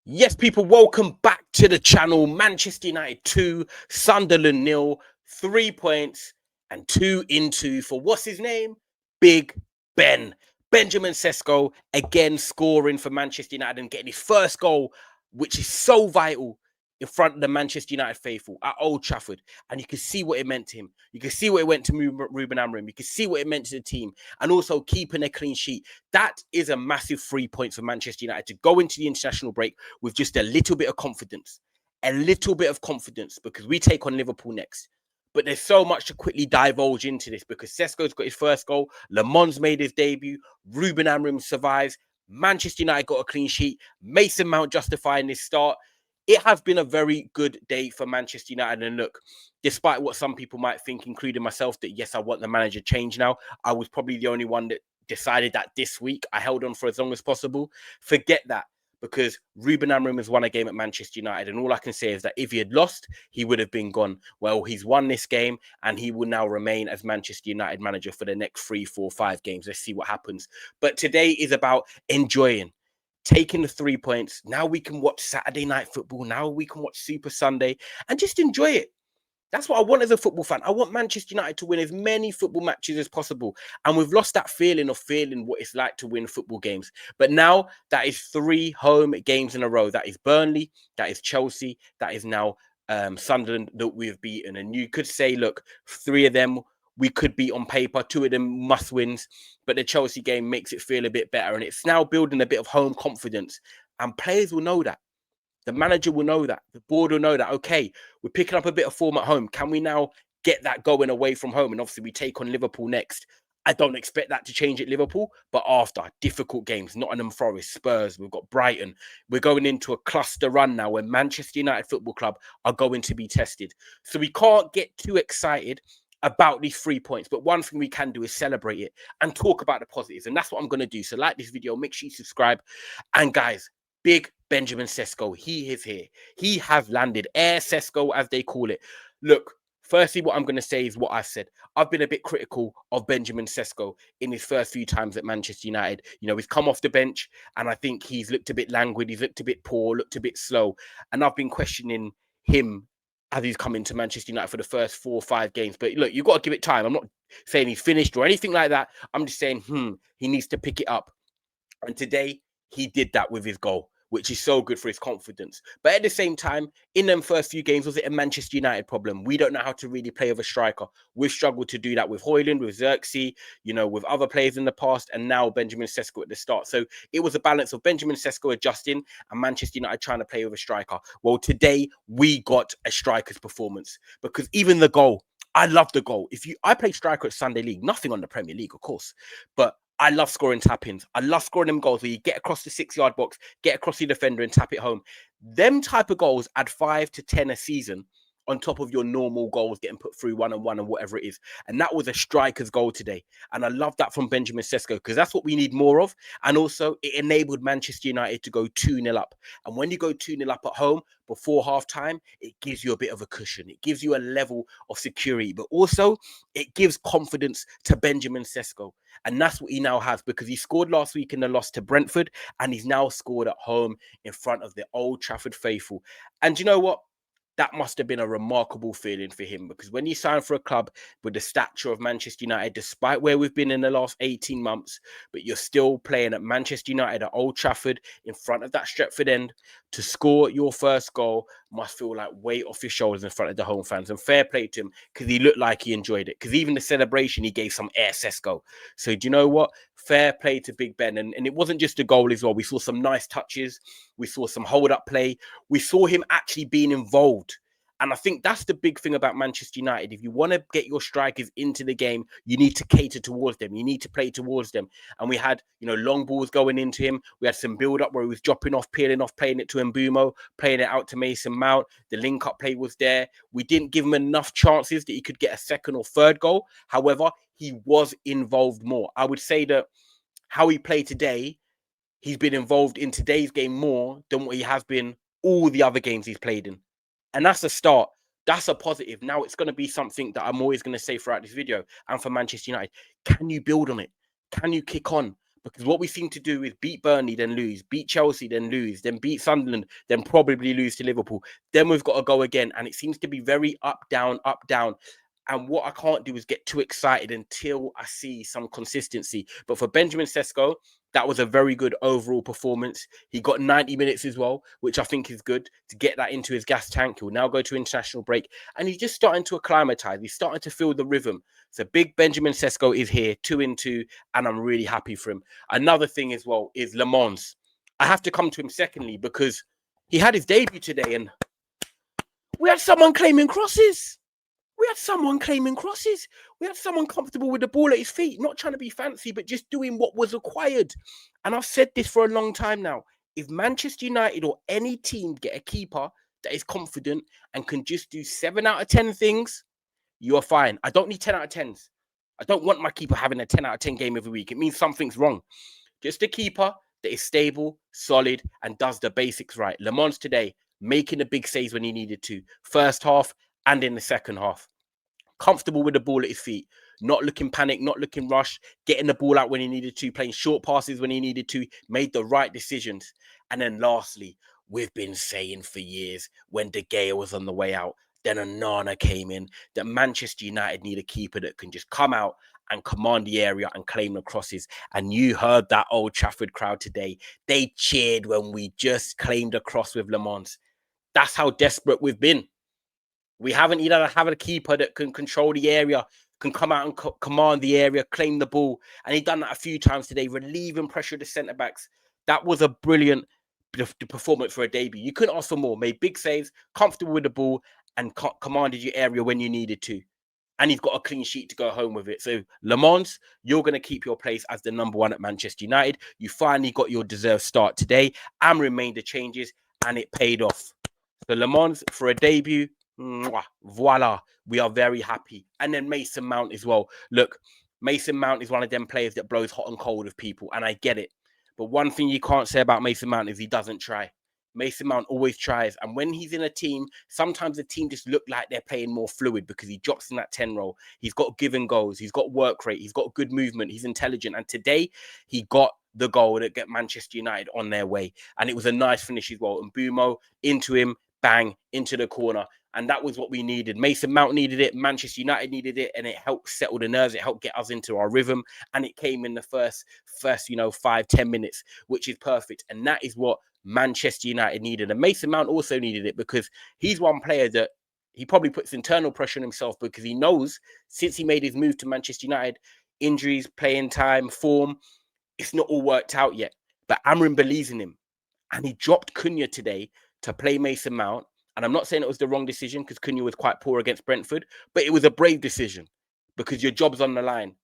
Yes, people, welcome back to the channel. Manchester United 2, Sunderland nil, 3 points and 2 into for what's his name? Big Ben. Benjamin Sesko again scoring for Manchester United and getting his first goal, which is so vital in front of the Manchester United faithful at Old Trafford. And you can see what it meant to him. You can see what it went to Ruben Amorim. You can see what it meant to the team and also keeping a clean sheet. That is a massive 3 points for Manchester United to go into the international break with just a little bit of confidence. A little bit of confidence because we take on Liverpool next. But there's so much to quickly divulge into this because Sesko's got his first goal. Lammens made his debut. Ruben Amorim survives. Manchester United got a clean sheet. Mason Mount justifying his start. It has been a very good day for Manchester United. And look, despite what some people might think, including myself, that yes, I want the manager change now. I was probably the only one that decided that this week. I held on for as long as possible. Forget that because Ruben Amorim has won a game at Manchester United. And all I can say is that if he had lost, he would have been gone. Well, he's won this game and he will now remain as Manchester United manager for the next 3, 4, 5 games. Let's see what happens. But today is about enjoying. Taking the 3 points. Now we can watch Saturday night football. Now we can watch Super Sunday and just enjoy it. That's what I want as a football fan. I want Manchester United to win as many football matches as possible. And we've lost that feeling of feeling what it's like to win football games. But now that is 3 home games in a row. That is Burnley, that is Chelsea, that is now Sunderland that we've beaten. And you could say, look, 3 of them we could beat on paper, 2 of them must wins. But the Chelsea game makes it feel a bit better. And it's now building a bit of home confidence. And players will know that. The manager will know that. The board will know that. Okay, we're picking up a bit of form at home. Can we now get that going away from home? And obviously, we take on Liverpool next. I don't expect that to change at Liverpool, but after difficult games, Nottingham Forest, Spurs, we've got Brighton. We're going into a cluster run now where Manchester United Football Club are going to be tested. So we can't get too excited about these 3 points. But one thing we can do is celebrate it and talk about the positives. And that's what I'm going to do. So like this video, make sure you subscribe. And guys, big Benjamin Sesko, he is here. He has landed. Air Sesko, as they call it. Look, firstly, what I'm going to say is what I've said. I've been a bit critical of Benjamin Sesko in his first few times at Manchester United. You know, he's come off the bench, and I think he's looked a bit languid. He's looked a bit poor, looked a bit slow. And I've been questioning him as he's come into Manchester United for the first 4 or 5 games. But look, you've got to give it time. I'm not saying he's finished or anything like that. I'm just saying, he needs to pick it up. And today, he did that with his goal, which is so good for his confidence. But at the same time, in them first few games, was it a Manchester United problem? We don't know how to really play with a striker. We've struggled to do that with Højlund, with Xerxes, you know, with other players in the past, and now Benjamin Sesko at the start. So it was a balance of Benjamin Sesko adjusting and Manchester United trying to play with a striker. Well, today we got a striker's performance because even the goal, I love the goal. I play striker at Sunday League, nothing on the Premier League, of course, but I love scoring tap-ins. I love scoring them goals where you get across the 6-yard box, get across the defender and tap it home. Them type of goals add 5 to 10 a season on top of your normal goals getting put through 1-on-1 and whatever it is. And that was a striker's goal today. And I love that from Benjamin Sesko because that's what we need more of. And also it enabled Manchester United to go 2-0 up. And when you go 2-0 up at home before half-time, it gives you a bit of a cushion. It gives you a level of security. But also it gives confidence to Benjamin Sesko. And that's what he now has because he scored last week in the loss to Brentford and he's now scored at home in front of the Old Trafford faithful. And you know what? That must have been a remarkable feeling for him because when you sign for a club with the stature of Manchester United, despite where we've been in the last 18 months, but you're still playing at Manchester United at Old Trafford in front of that Stretford end, to score your first goal must feel like weight off your shoulders in front of the home fans. And fair play to him because he looked like he enjoyed it because even the celebration, he gave some air Sesko. So do you know what? Fair play to Big Ben. And it wasn't just a goal as well. We saw some nice touches. We saw some hold-up play. We saw him actually being involved. And I think that's the big thing about Manchester United. If you want to get your strikers into the game, you need to cater towards them. You need to play towards them. And we had, you know, long balls going into him. We had some build-up where he was dropping off, peeling off, playing it to Mbumo, playing it out to Mason Mount. The link-up play was there. We didn't give him enough chances that he could get a second or third goal. However, he was involved more. I would say that how he played today, he's been involved in today's game more than what he has been all the other games he's played in. And that's a start. That's a positive. Now it's going to be something that I'm always going to say throughout this video and for Manchester United. Can you build on it? Can you kick on? Because what we seem to do is beat Burnley, then lose, beat Chelsea, then lose, then beat Sunderland, then probably lose to Liverpool. Then we've got to go again. And it seems to be very up, down, up, down. And what I can't do is get too excited until I see some consistency. But for Benjamin Sesko, that was a very good overall performance. He got 90 minutes as well, which I think is good to get that into his gas tank. He'll now go to international break. And he's just starting to acclimatise. He's starting to feel the rhythm. So big Benjamin Sesko is here, 2-2, and I'm really happy for him. Another thing as well is Lammens. I have to come to him secondly because he had his debut today and we had someone claiming crosses. We had someone claiming crosses. We had someone comfortable with the ball at his feet, not trying to be fancy, but just doing what was required. And I've said this for a long time now. If Manchester United or any team get a keeper that is confident and can just do 7 out of 10 things, you are fine. I don't need 10 out of 10s. I don't want my keeper having a 10 out of 10 game every week. It means something's wrong. Just a keeper that is stable, solid, and does the basics right. Lammens today, making the big saves when he needed to. First half and in the second half. Comfortable with the ball at his feet, not looking panic, not looking rush, getting the ball out when he needed to, playing short passes when he needed to, made the right decisions. And then lastly, we've been saying for years when De Gea was on the way out, then Onana came in, that Manchester United need a keeper that can just come out and command the area and claim the crosses. And you heard that Old Trafford crowd today. They cheered when we just claimed a cross with Lammens. That's how desperate we've been. We haven't either have a keeper that can control the area, can come out and command the area, claim the ball. And he done that a few times today, relieving pressure of the centre-backs. That was a brilliant performance for a debut. You couldn't ask for more. Made big saves, comfortable with the ball, and commanded your area when you needed to. And he's got a clean sheet to go home with it. So, Lammens, you're going to keep your place as the number one at Manchester United. You finally got your deserved start today. Amorim made the changes, and it paid off. So, Lammens, for a debut, voila, we are very happy. And then Mason Mount as well. Look, Mason Mount is one of them players that blows hot and cold of people, and I get it. But one thing you can't say about Mason Mount is he doesn't try. Mason Mount always tries. And when he's in a team, sometimes the team just look like they're playing more fluid because he drops in that 10 role. He's got give and goes. He's got work rate. He's got good movement. He's intelligent. And today, he got the goal that get Manchester United on their way. And it was a nice finish as well. And Mbumo into him, bang, into the corner. And that was what we needed. Mason Mount needed it. Manchester United needed it. And it helped settle the nerves. It helped get us into our rhythm. And it came in the first 5-10 minutes, which is perfect. And that is what Manchester United needed. And Mason Mount also needed it because he's one player that he probably puts internal pressure on himself because he knows since he made his move to Manchester United, injuries, playing time, form, it's not all worked out yet. But Amorim believes in him. And he dropped Cunha today to play Mason Mount. And I'm not saying it was the wrong decision because Cunha was quite poor against Brentford, but it was a brave decision because your job's on the line.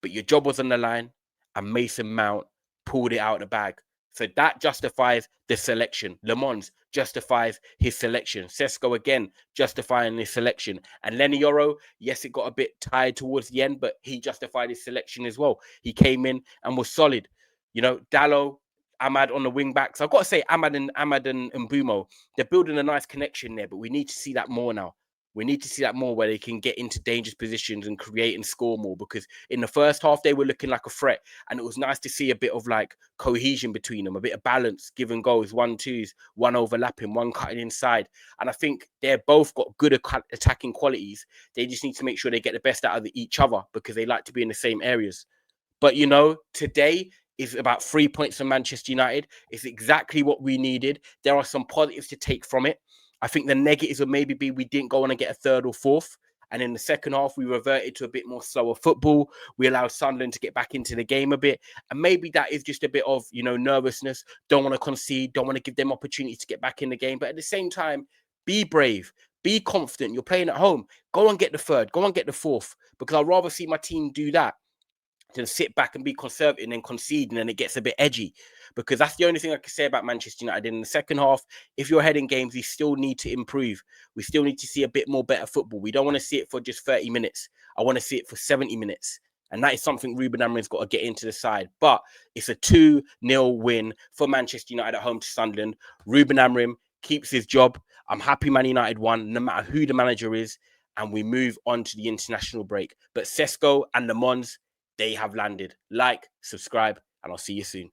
But your job was on the line and Mason Mount pulled it out of the bag. So that justifies the selection. Lammens justifies his selection. Sesko again justifying his selection. And Lenny Yoro, yes, it got a bit tired towards the end, but he justified his selection as well. He came in and was solid. You know, Dallo, Ahmad on the wing backs. I've got to say, Ahmad and Mbumo, they're building a nice connection there, but we need to see that more now. We need to see that more where they can get into dangerous positions and create and score more because in the first half, they were looking like a threat. And it was nice to see a bit of like cohesion between them, a bit of balance, give and goes, 1-2s, one overlapping, one cutting inside. And I think they're both got good attacking qualities. They just need to make sure they get the best out of each other because they like to be in the same areas. But, you know, today is about 3 points for Manchester United. It's exactly what we needed. There are some positives to take from it. I think the negatives would maybe be we didn't go on and get a third or fourth. And in the second half, we reverted to a bit more slower football. We allowed Sunderland to get back into the game a bit. And maybe that is just a bit of, you know, nervousness. Don't want to concede. Don't want to give them opportunities to get back in the game. But at the same time, be brave. Be confident. You're playing at home. Go and get the third. Go and get the fourth. Because I'd rather see my team do that than sit back and be conservative and then concede, and then it gets a bit edgy. Because that's the only thing I can say about Manchester United. In the second half, if you're ahead in games, we still need to improve. We still need to see a bit more better football. We don't want to see it for just 30 minutes. I want to see it for 70 minutes. And that is something Ruben Amorim's got to get into the side. But it's a 2-0 win for Manchester United at home to Sunderland. Ruben Amorim keeps his job. I'm happy Man United won, no matter who the manager is. And we move on to the international break. But Sesko and Lammens, they have landed. Like, subscribe, and I'll see you soon.